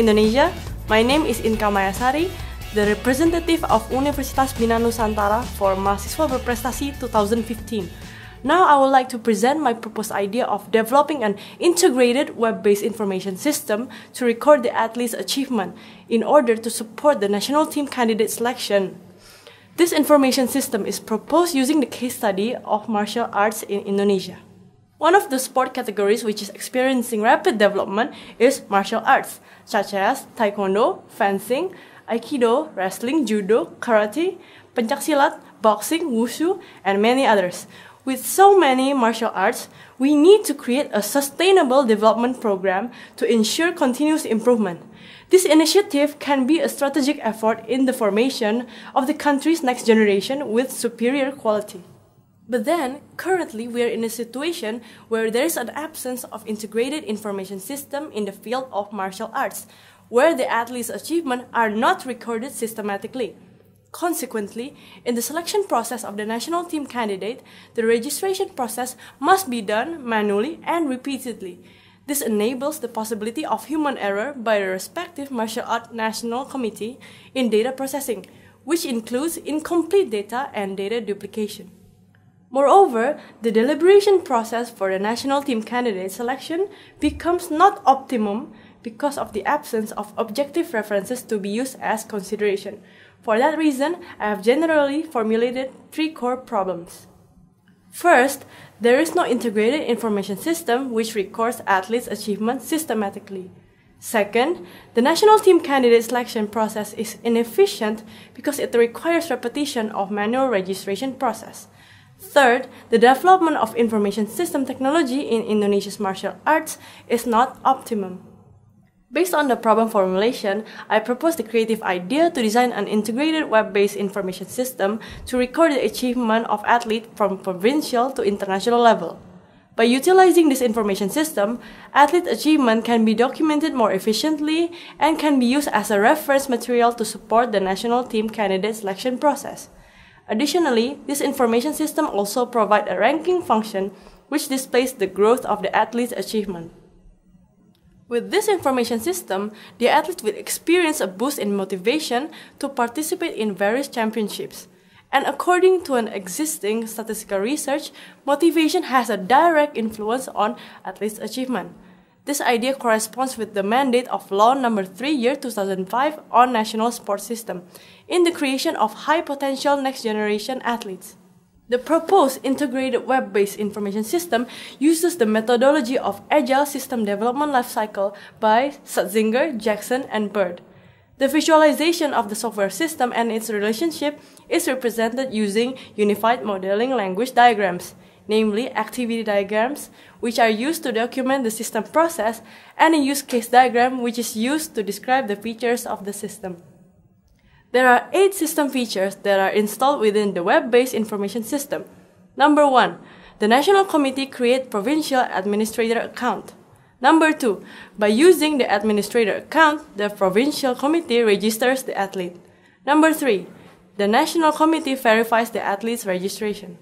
Indonesia. My name is Inka Mayasari, the representative of Universitas Bina Nusantara for Mahasiswa Berprestasi 2015. Now I would like to present my proposed idea of developing an integrated web-based information system to record the athlete's achievement in order to support the national team candidate selection. This information system is proposed using the case study of martial arts in Indonesia. One of the sport categories which is experiencing rapid development is martial arts, such as taekwondo, fencing, aikido, wrestling, judo, karate, pencaksilat, boxing, wushu, and many others. With so many martial arts, we need to create a sustainable development program to ensure continuous improvement. This initiative can be a strategic effort in the formation of the country's next generation with superior quality. But then, currently we are in a situation where there is an absence of integrated information system in the field of martial arts, where the athlete's achievements are not recorded systematically. Consequently, in the selection process of the national team candidate, the registration process must be done manually and repeatedly. This enables the possibility of human error by the respective martial art national committee in data processing, which includes incomplete data and data duplication. Moreover, the deliberation process for the national team candidate selection becomes not optimum because of the absence of objective references to be used as consideration. For that reason, I have generally formulated 3 core problems. First, there is no integrated information system which records athletes' achievements systematically. Second, the national team candidate selection process is inefficient because it requires repetition of manual registration process. Third, the development of information system technology in Indonesia's martial arts is not optimum. Based on the problem formulation, I proposed the creative idea to design an integrated web-based information system to record the achievement of athletes from provincial to international level. By utilizing this information system, athlete achievement can be documented more efficiently and can be used as a reference material to support the national team candidate selection process. Additionally, this information system also provides a ranking function which displays the growth of the athlete's achievement. With this information system, the athlete will experience a boost in motivation to participate in various championships. And according to an existing statistical research, motivation has a direct influence on athletes' achievement. This idea corresponds with the mandate of Law No. 3/2005 on National Sports System in the creation of high-potential next-generation athletes. The proposed integrated web-based information system uses the methodology of Agile System Development Lifecycle by Sutzinger, Jackson, and Bird. The visualization of the software system and its relationship is represented using unified modeling language diagrams, namely activity diagrams, which are used to document the system process, and a use case diagram, which is used to describe the features of the system. There are 8 system features that are installed within the web-based information system. Number 1. The National Committee creates provincial administrator account. Number 2. By using the administrator account, the provincial committee registers the athlete. Number 3. The National Committee verifies the athlete's registration.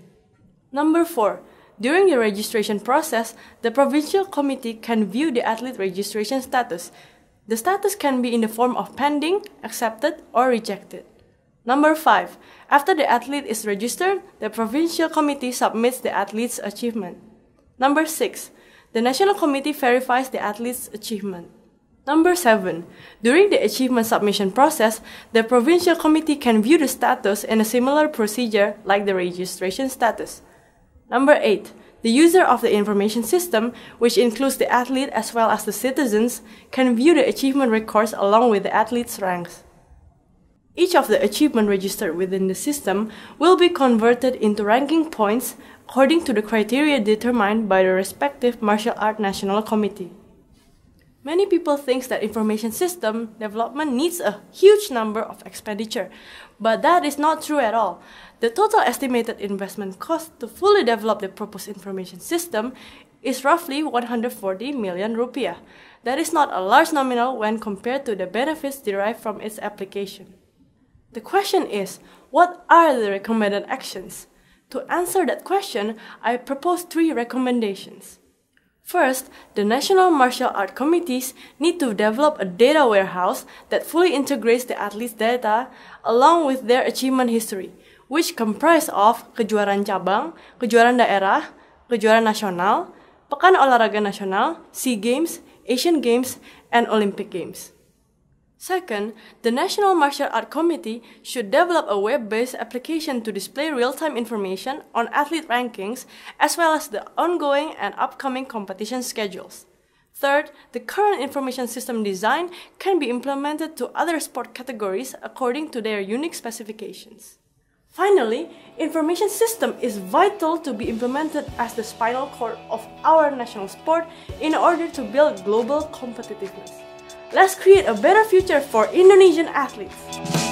Number 4. During the registration process, the provincial committee can view the athlete registration status. The status can be in the form of pending, accepted, or rejected. Number 5. After the athlete is registered, the provincial committee submits the athlete's achievement. Number 6. The national committee verifies the athlete's achievement. Number 7. During the achievement submission process, the provincial committee can view the status in a similar procedure like the registration status. Number 8. The user of the information system, which includes the athlete as well as the citizens, can view the achievement records along with the athlete's ranks. Each of the achievements registered within the system will be converted into ranking points according to the criteria determined by the respective martial art national committee. Many people think that information system development needs a huge number of expenditure, but that is not true at all. The total estimated investment cost to fully develop the proposed information system is roughly 140 million rupiah. That is not a large nominal when compared to the benefits derived from its application. The question is, what are the recommended actions? To answer that question, I propose 3 recommendations. First, the National Martial Art Committees need to develop a data warehouse that fully integrates the athletes' data along with their achievement history, which comprise of kejuaraan cabang, kejuaraan daerah, kejuaraan nasional, Pekan Olahraga Nasional, SEA Games, Asian Games, and Olympic Games. Second, the National Martial Art Committee should develop a web-based application to display real-time information on athlete rankings as well as the ongoing and upcoming competition schedules. Third, the current information system design can be implemented to other sport categories according to their unique specifications. Finally, information system is vital to be implemented as the spinal cord of our national sport in order to build global competitiveness. Let's create a better future for Indonesian athletes.